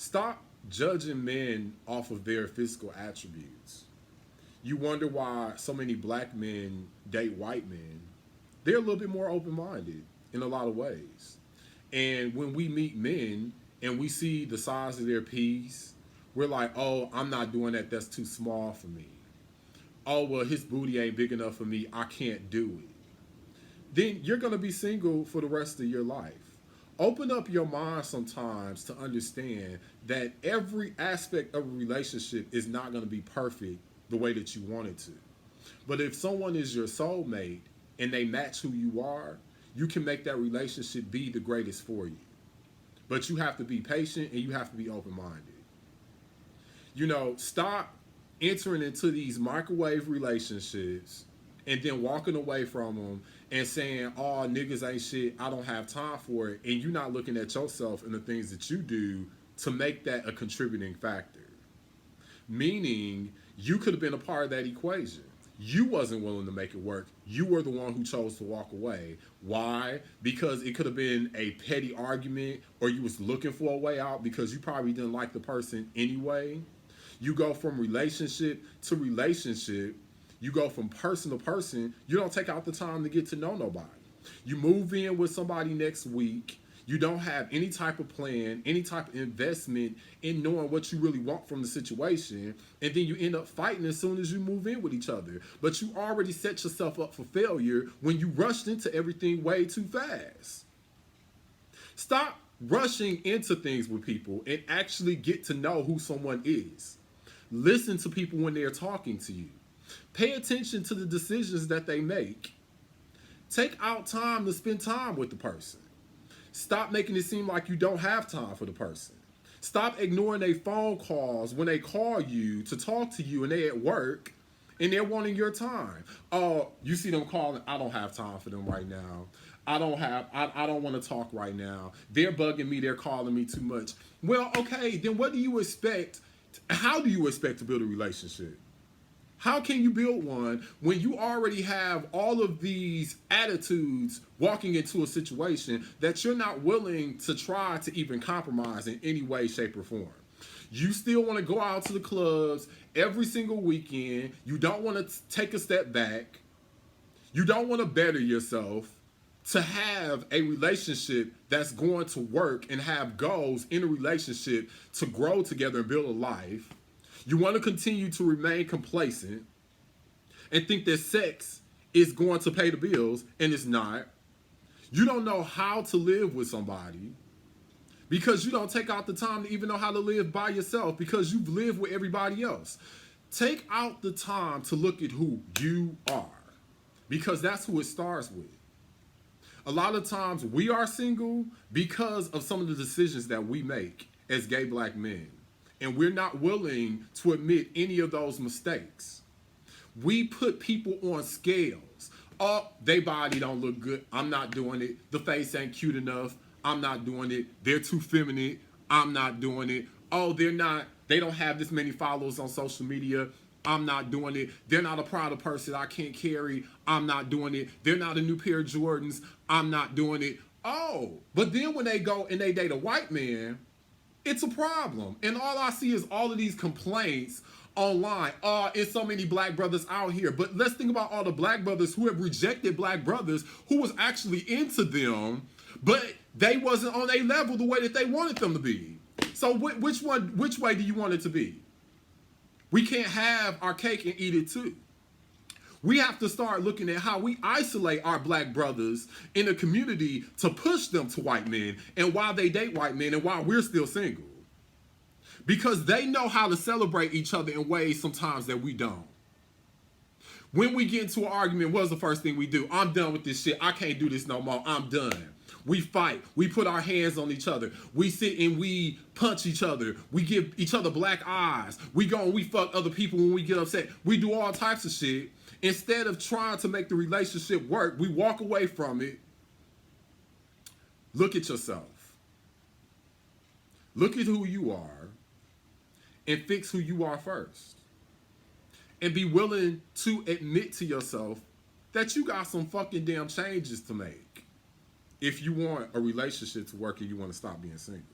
Stop judging men off of their physical attributes. You wonder why so many black men date white men. They're a little bit more open minded in a lot of ways. And when we meet men and we see the size of their piece, we're like, oh, I'm not doing that. That's too small for me. Oh, well, his booty ain't big enough for me. I can't do it. Then you're going to be single for the rest of your life. Open up your mind sometimes to understand that every aspect of a relationship is not going to be perfect the way that you want it to. But if someone is your soulmate and they match who you are, you can make that relationship be the greatest for you. But you have to be patient and you have to be open minded. Stop entering into these microwave relationships and then walking away from them and saying, oh, niggas ain't shit, I don't have time for it. And you're not looking at yourself and the things that you do to make that a contributing factor. Meaning, you could have been a part of that equation. You wasn't willing to make it work. You were the one who chose to walk away. Why? Because it could have been a petty argument, or you was looking for a way out because you probably didn't like the person anyway. You go from relationship to relationship. You go from person to person. You don't take out the time to get to know nobody. You move in with somebody next week. You don't have any type of plan, any type of investment in knowing what you really want from the situation. And then you end up fighting as soon as you move in with each other. But you already set yourself up for failure when you rushed into everything way too fast. Stop rushing into things with people and actually get to know who someone is. Listen to people when they're talking to you. Pay attention to the decisions that they make. Take out time to spend time with the person. Stop making it seem like you don't have time for the person. Stop ignoring their phone calls when they call you to talk to you and they at work and they're wanting your time. Oh, you see them calling, I don't have time for them right now. I don't want to talk right now. They're bugging me, they're calling me too much. Well, okay, then what do you expect? How do you expect to build a relationship? How can you build one when you already have all of these attitudes walking into a situation that you're not willing to try to even compromise in any way, shape, or form? You still want to go out to the clubs every single weekend. You don't want to take a step back. You don't want to better yourself to have a relationship that's going to work and have goals in a relationship to grow together and build a life. You want to continue to remain complacent and think that sex is going to pay the bills, and it's not. You don't know how to live with somebody because you don't take out the time to even know how to live by yourself because you've lived with everybody else. Take out the time to look at who you are because that's who it starts with. A lot of times we are single because of some of the decisions that we make as gay black men. And we're not willing to admit any of those mistakes. We put people on scales. Oh, they body don't look good. I'm not doing it. The face ain't cute enough. I'm not doing it. They're too feminine. I'm not doing it. Oh, they don't have this many followers on social media. I'm not doing it. They're not a proud person I can't carry. I'm not doing it. They're not a new pair of Jordans. I'm not doing it. Oh, but then when they go and they date a white man, it's a problem. And all I see is all of these complaints online. Oh, it's so many black brothers out here. But let's think about all the black brothers who have rejected black brothers who was actually into them, but they wasn't on a level the way that they wanted them to be. So which way do you want it to be? We can't have our cake and eat it too. We have to start looking at how we isolate our black brothers in the community to push them to white men and why they date white men and why we're still single. Because they know how to celebrate each other in ways sometimes that we don't. When we get into an argument, what's the first thing we do? I'm done with this shit. I can't do this no more. I'm done. We fight. We put our hands on each other. We sit and we punch each other. We give each other black eyes. We go and we fuck other people when we get upset. We do all types of shit. Instead of trying to make the relationship work, we walk away from it. Look at yourself. Look at who you are and fix who you are first. And be willing to admit to yourself that you got some fucking damn changes to make if you want a relationship to work and you want to stop being single.